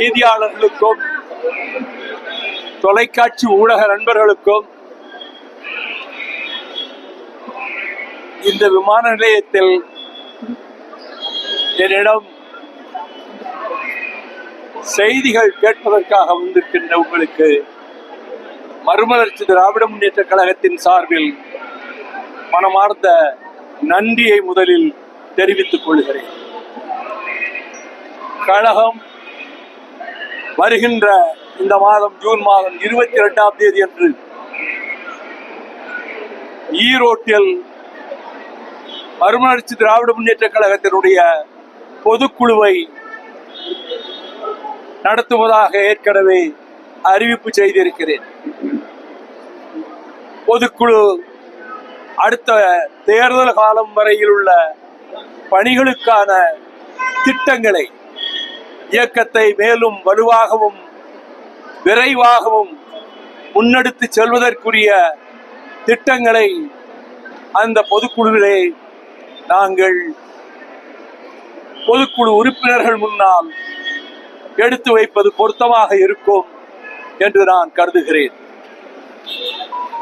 செய்தியாளர்களுக்கும் தொலைக்காட்சி ஊடக நண்பர்களுக்கும் இந்த விமான நிலையத்தில் என்னிடம் செய்திகள் கேட்பதற்காக வந்திருக்கின்ற உங்களுக்கு மறுமலர்ச்சி திராவிட முன்னேற்ற கழகத்தின் சார்பில் மனமார்ந்த நன்றியை முதலில் தெரிவித்துக் கொள்கிறேன். கழகம் வருகின்ற இந்த மாதம் ஜூன் மாதம் 22ஆம் தேதி அன்று ஈரோட்டில் மறுமலர்ச்சி திராவிட முன்னேற்ற கழகத்தினுடைய பொதுக்குழுவை நடத்துவதாக ஏற்கனவே அறிவிப்பு செய்திருக்கிறேன். பொதுக்குழு அடுத்த தேர்தல் காலம் வரையில் உள்ள பணிகளுக்கான திட்டங்களை, இயக்கத்தை மேலும் வலுவாகவும் விரைவாகவும் முன்னெடுத்து செல்வதற்குரிய திட்டங்களை அந்த பொதுக்குழுவிலே நாங்கள் பொதுக்குழு உறுப்பினர்கள் முன்னால் எடுத்து வைப்பது பொருத்தமாக இருக்கும் என்று நான் கருதுகிறேன்.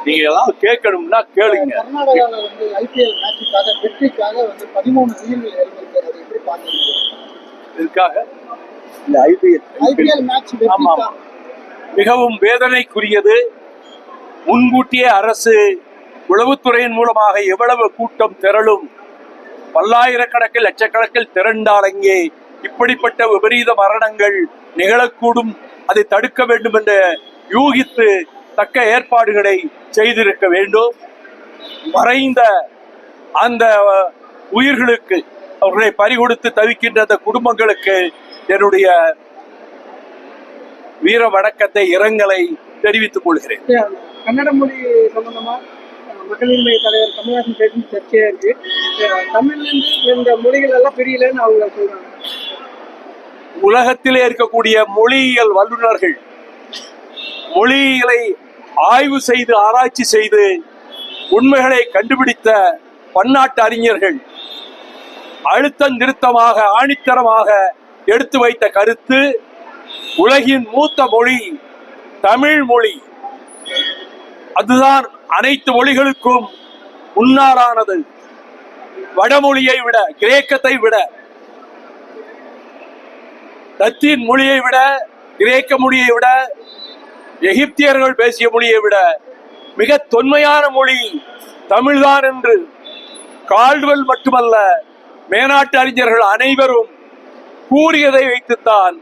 நீங்க ஏதாவது கேட்கணும்னா கேளுங்க. கர்நாடகாவில் வந்து IPL மேட்சுக்காக வெற்றிக்காக வந்து 13 ரயில்கள் இறங்கியிருக்கிறது. எப்படி பாக்குறீங்க? இதுக்காக இந்த IPL மேட்ச் மிகவும் வேதனைக்குரியது. முன்கூட்டியே அரசு உளவுத்துறையின் மூலமாக எவ்வளவு கூட்டம் திரளும், பல்லாயிரக்கணக்கில் லட்சக்கணக்கில் திரண்டால் அங்கே இப்படிப்பட்ட விபரீத மரணங்கள் நிகழக்கூடும், அதை தடுக்க வேண்டும் என்று யூகித்து தக்க ஏற்பாடுகளை செய்திருக்க வேண்டும். மறைந்த அந்த உயிர்களுக்கு, அவர்களை பறிகொடுத்து தவிக்கின்ற அந்த குடும்பங்களுக்கு என்னுடைய வீர வணக்கத்தை, இரங்கலை தெரிவித்துக் கொள்கிறேன். கன்னட மொழி சம்பந்தமா மக்களின் மைய தலைவர் கமல்ஹாசன் பேசும் சர்ச்சையா இருக்கு. தமிழ்லேருந்து இந்த மொழிகள் எல்லாம் பிரியலன்னு அவங்க சொல்றாங்க. உலகத்திலே இருக்கக்கூடிய மொழியியல் வல்லுநர்கள், மொழியியலை ஆய்வு செய்து ஆராய்ச்சி செய்து உண்மைகளை கண்டுபிடித்த பன்னாட்டு அறிஞர்கள் அழுத்தம் திருத்தமாக ஆணித்தரமாக எடுத்து வைத்த கருத்து, உலகின் மூத்த மொழி தமிழ் மொழி, அதுதான் அனைத்து மொழிகளுக்கும் முன்னாரானது. வடமொழியை விட, கிரேக்கத்தை விட, லத்தீன் மொழியை விட, கிரேக்க மொழியை விட, எகிப்தியர்கள் பேசிய மொழியை விட மிக தொன்மையான மொழி தமிழ்தான் என்று கால்டுவெல் மட்டுமல்ல, மேனாட்டு அறிஞர்கள் அனைவரும் கூறியதை வைத்துத்தான்